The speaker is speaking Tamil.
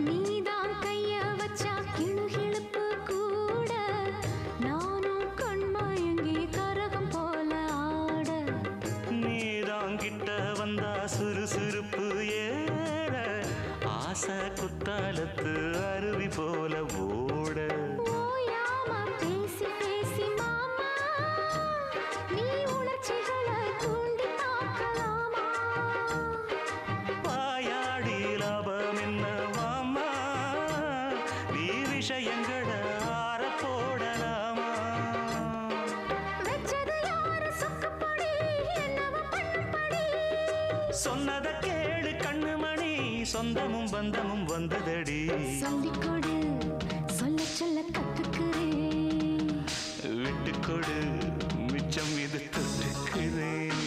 நீதான் கைய வச்சா கிளுகிளுப்பு கூட நானும் கண்மயங்கி கரகம் போல ஆட நீதான் கிட்ட வந்தா சுறுசுறுப்பு ஏற ஆசை குத்தாலத்து அருவி போல ஓட ஓயாம பேசி பேசி மாமா நீ உணர்ச்சிகளை தூண்டி பார்க்கலாமா வாயாடி லாபம் என்ன வாமா நீ விஷயங்களை ஆற போடலாமா வெச்சது யாரு சொக்கப்படி என்னவ பண்ணும்படி சொன்னத கேளு கண்ணுமணி சொந்தமும் பந்தமும் வந்ததடி சொல்லிக்கொடு சொல்ல சொல்ல கத்துக்கிறேன் விட்டுக்கொடு மிச்சம் இது துறக்கிறேன்